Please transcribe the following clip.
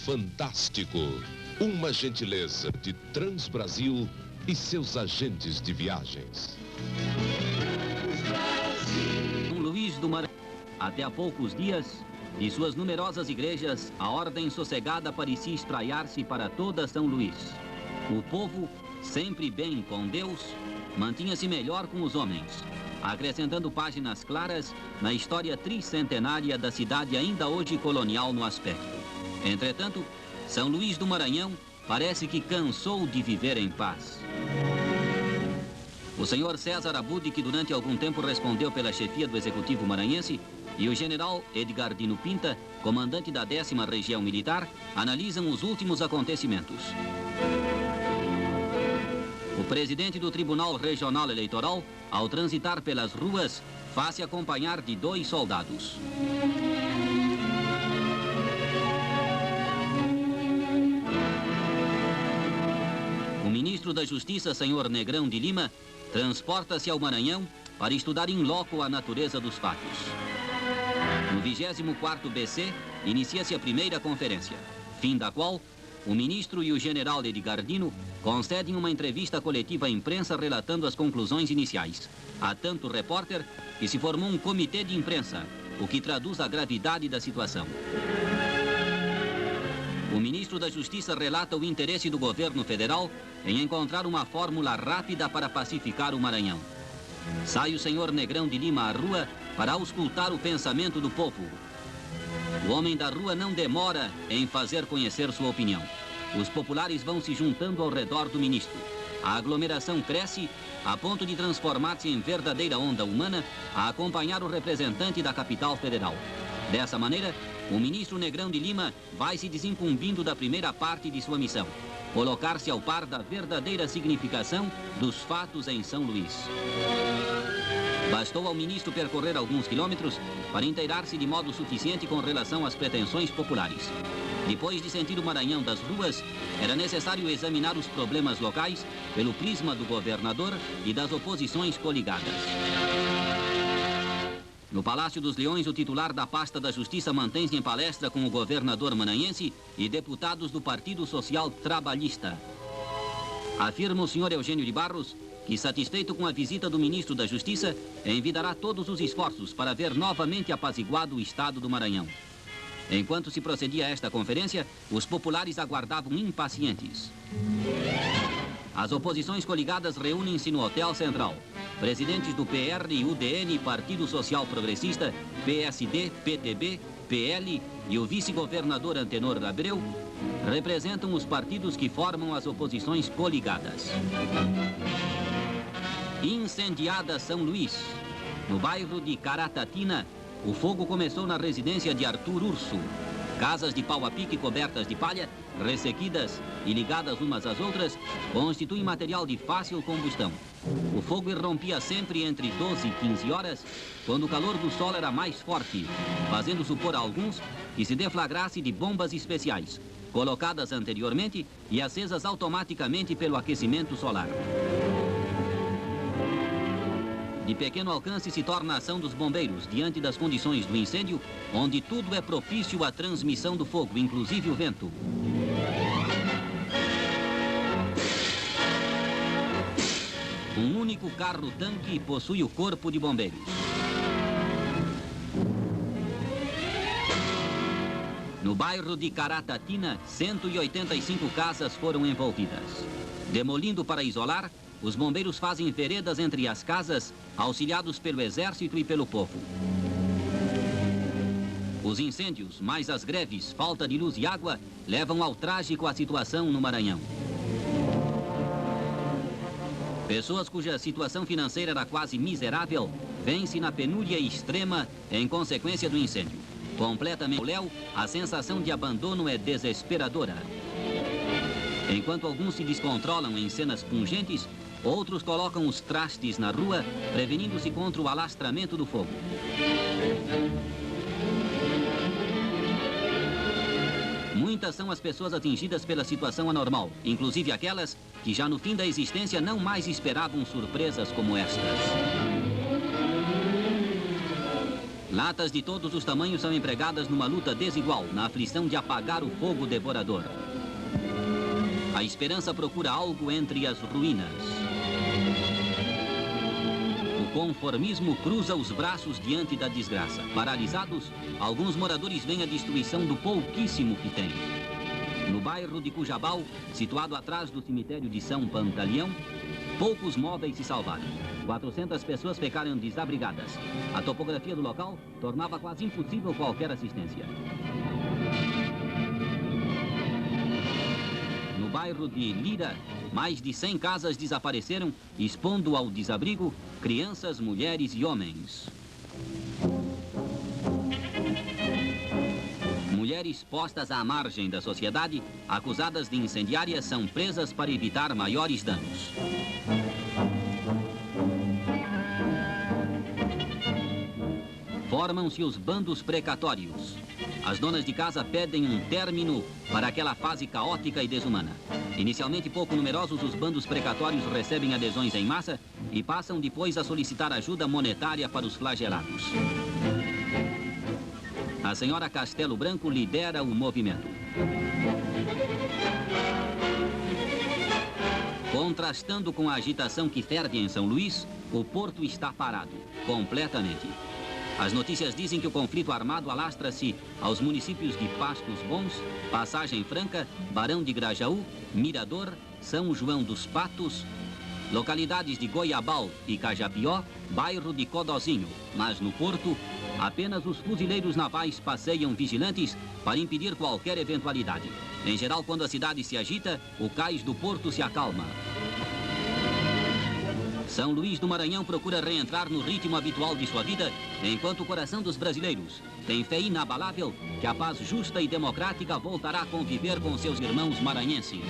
fantástico. Uma gentileza de Transbrasil e seus agentes de viagens. São Luís do Maranhão. Até há poucos dias, de suas numerosas igrejas, a ordem sossegada parecia espraiar-se para toda São Luís. O povo, sempre bem com Deus, mantinha-se melhor com os homens, acrescentando páginas claras na história tricentenária da cidade ainda hoje colonial no aspecto. Entretanto, São Luís do Maranhão parece que cansou de viver em paz. O senhor César Abud, que durante algum tempo respondeu pela chefia do Executivo maranhense, e o general Edgardino Pinta, comandante da 10ª Região Militar, analisam os últimos acontecimentos. O presidente do Tribunal Regional Eleitoral, ao transitar pelas ruas, faz-se acompanhar de 2 soldados. O ministro da Justiça, senhor Negrão de Lima, transporta-se ao Maranhão para estudar in loco a natureza dos fatos. No 24º BC, inicia-se a primeira conferência, fim da qual o ministro e o general Edgardino concedem uma entrevista coletiva à imprensa relatando as conclusões iniciais. Há tanto repórter que se formou um comitê de imprensa, o que traduz a gravidade da situação. O ministro da Justiça relata o interesse do governo federal em encontrar uma fórmula rápida para pacificar o Maranhão. Sai o senhor Negrão de Lima à rua para auscultar o pensamento do povo. O homem da rua não demora em fazer conhecer sua opinião. Os populares vão se juntando ao redor do ministro. A aglomeração cresce a ponto de transformar-se em verdadeira onda humana a acompanhar o representante da capital federal. Dessa maneira, o ministro Negrão de Lima vai se desincumbindo da primeira parte de sua missão: colocar-se ao par da verdadeira significação dos fatos em São Luís. Bastou ao ministro percorrer alguns quilômetros para inteirar-se de modo suficiente com relação às pretensões populares. Depois de sentir o Maranhão das ruas, era necessário examinar os problemas locais pelo prisma do governador e das oposições coligadas. No Palácio dos Leões, o titular da pasta da Justiça mantém-se em palestra com o governador maranhense e deputados do Partido Social Trabalhista. Afirma o senhor Eugênio de Barros que, satisfeito com a visita do ministro da Justiça, envidará todos os esforços para ver novamente apaziguado o estado do Maranhão. Enquanto se procedia a esta conferência, os populares aguardavam impacientes. As oposições coligadas reúnem-se no Hotel Central. Presidentes do PR, UDN, Partido Social Progressista, PSD, PTB, PL e o vice-governador Antenor Abreu representam os partidos que formam as oposições coligadas. Incendiada São Luís. No bairro de Caratatina, o fogo começou na residência de Arthur Urso. Casas de pau a pique cobertas de palha, ressequidas e ligadas umas às outras, constituem material de fácil combustão. O fogo irrompia sempre entre 12 e 15 horas, quando o calor do sol era mais forte, fazendo supor a alguns que se deflagrasse de bombas especiais, colocadas anteriormente e acesas automaticamente pelo aquecimento solar. De pequeno alcance se torna a ação dos bombeiros diante das condições do incêndio, onde tudo é propício à transmissão do fogo, inclusive o vento. Um único carro-tanque possui o corpo de bombeiros. No bairro de Caratatina, 185 casas foram envolvidas. Demolindo para isolar, os bombeiros fazem veredas entre as casas, auxiliados pelo exército e pelo povo. Os incêndios, mais as greves, falta de luz e água, levam ao trágico a situação no Maranhão. Pessoas cuja situação financeira era quase miserável, vêm-se na penúria extrema em consequência do incêndio. Completamente léu, a sensação de abandono é desesperadora. Enquanto alguns se descontrolam em cenas pungentes, outros colocam os trastes na rua, prevenindo-se contra o alastramento do fogo. Muitas são as pessoas atingidas pela situação anormal, inclusive aquelas que já no fim da existência não mais esperavam surpresas como estas. Latas de todos os tamanhos são empregadas numa luta desigual, na aflição de apagar o fogo devorador. A esperança procura algo entre as ruínas. O conformismo cruza os braços diante da desgraça. Paralisados, alguns moradores veem a destruição do pouquíssimo que têm. No bairro de Cujabal, situado atrás do cemitério de São Pantaleão, poucos móveis se salvaram. 400 pessoas ficaram desabrigadas. A topografia do local tornava quase impossível qualquer assistência. No bairro de Lira, mais de 100 casas desapareceram, expondo ao desabrigo crianças, mulheres e homens. Mulheres postas à margem da sociedade, acusadas de incendiárias, são presas para evitar maiores danos. Formam-se os bandos precatórios. As donas de casa pedem um término para aquela fase caótica e desumana. Inicialmente pouco numerosos, os bandos precatórios recebem adesões em massa e passam depois a solicitar ajuda monetária para os flagelados. A senhora Castelo Branco lidera o movimento. Contrastando com a agitação que ferve em São Luís, o porto está parado, completamente. As notícias dizem que o conflito armado alastra-se aos municípios de Pastos Bons, Passagem Franca, Barão de Grajaú, Mirador, São João dos Patos, localidades de Goiabal e Cajapió, bairro de Codozinho. Mas no porto, apenas os fuzileiros navais passeiam vigilantes para impedir qualquer eventualidade. Em geral, quando a cidade se agita, o cais do porto se acalma. São Luís do Maranhão procura reentrar no ritmo habitual de sua vida, enquanto o coração dos brasileiros tem fé inabalável que a paz justa e democrática voltará a conviver com seus irmãos maranhenses.